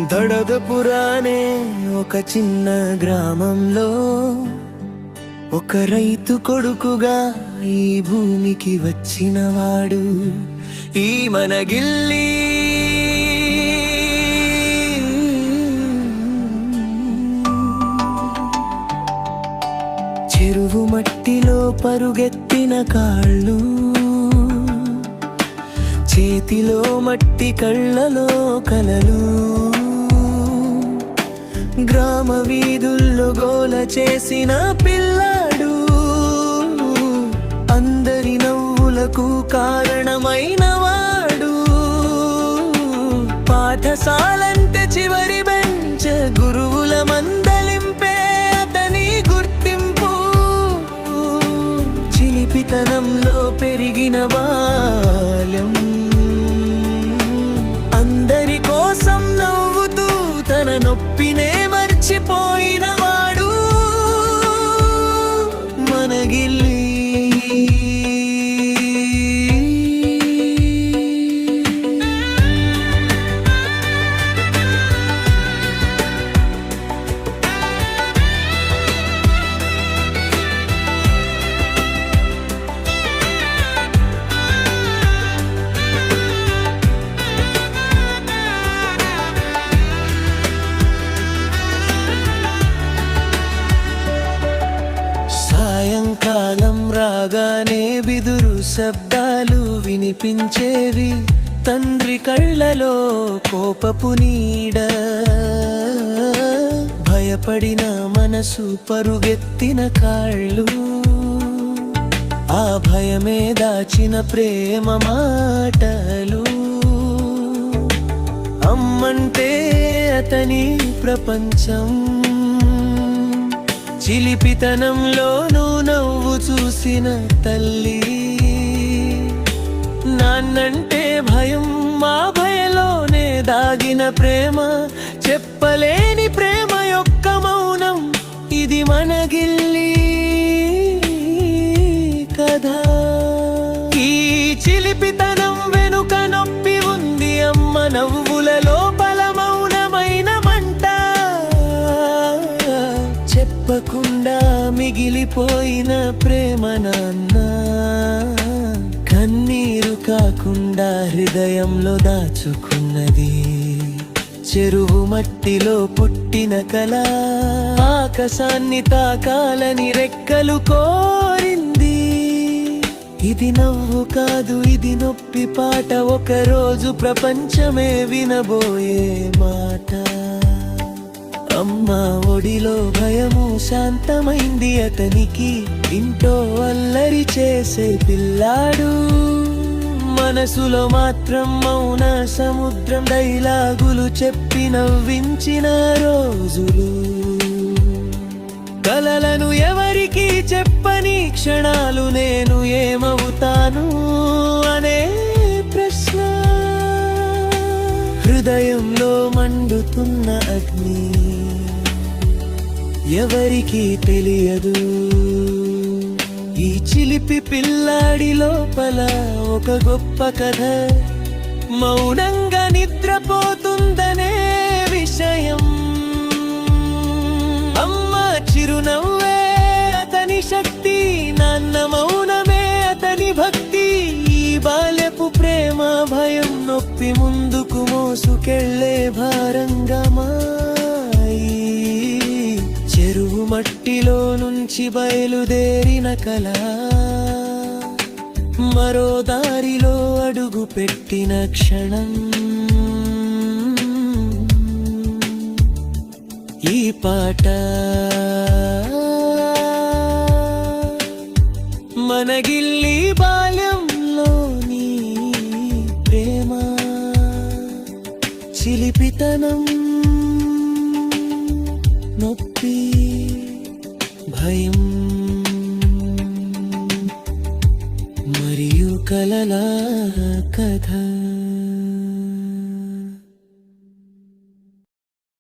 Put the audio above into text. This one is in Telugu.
దడదపురానే ఒక చిన్న గ్రామంలో ఒక రైతు కొడుకుగా ఈ భూమికి వచ్చినవాడు ఈ మనగిల్లి. చెరువు మట్టిలో పరుగెత్తిన కాళ్ళు, చేతిలో మట్టి కళ్ళలో కలలు, గ్రామ వీధుల్లో గోల చేసిన పిల్లాడు, అందరి నవ్వులకు కారణమైన వాడు, పాఠశాలంటే చివరి బెంచ, గురువుల మందలింపే అతని గుర్తింపు, చిలిపితనంలో పెరిగిన బాల్యం, అందరి కోసం నవ్వుతూ తన నొప్పినే మర్చిపోయిన వాడు మనగిల్లి. సాయంకాలం రాగానే బిదురు శబ్దాలు వినిపించేవి, తండ్రి కళ్ళలో కోపపు నీడ, భయపడిన మనసు పరుగెత్తిన కాళ్ళు, ఆ భయమే దాచిన ప్రేమ మాటలు, అమ్మంటే అతని ప్రపంచం, చిలిపితనంలోనూ నవ్వు చూసిన తల్లి, నాన్నంటే భయం, మా భయలోనే దాగిన ప్రేమ, చెప్పలేని ప్రేమ యొక్క మౌనం, ఇది మనగిల్లి కదా. ఈ చిలిపితనం వెనుక నొప్పి ఉంది, అమ్మ నవ్వుల లోపల మౌనమైన మంట, చెప్పకుండా మిగిలిపోయిన ప్రేమ నాన్న, కన్నీరు కాకుండా హృదయంలో దాచుకున్నది, చెరువు మట్టిలో పుట్టిన కళ, ఆకాశాన్ని తాకాలని రెక్కలు కోరింది, ఇది నవ్వు కాదు ఇది నొప్పి పాట, ఒకరోజు ప్రపంచమే వినబోయే మాట. అమ్మ ఒడిలో భయము శాంతమైంది అతనికి, ఇంట్లో అల్లరి చేసే పిల్లాడు, మనసులో మాత్రం మౌన సముద్రం, డైలాగులు చెప్పి నవ్వించిన రోజులు, కలలను ఎవరికి చెప్పని క్షణాలు, నేను ఏమవుతాను అనే ప్రశ్న, హృదయంలో మండుతున్న అగ్ని, ఎవరికీ తెలియదు. ఈ చిలిపి పిల్లాడి లోపల ఒక గొప్ప కథ, మౌనంగా నిద్రపోతుందనే విషయం, అమ్మ చిరునవ్వే అతని శక్తి, నాన్న మౌనమే అతని భక్తి, ఈ బాల్యపు ప్రేమ భయం నొప్పి ముందుకు మోసుకెళ్ళే భారంగా మాయి, చెరువు మట్టిలో నుంచి బయలుదేరిన కళ, మరో దారిలో అడుగు పెట్టిన క్షణం, ఈ పాట మనగిల్లి బాల్యంలోని ప్రేమ, చిలిపితనం, నొప్పి, భయం మరియు కలల కథ.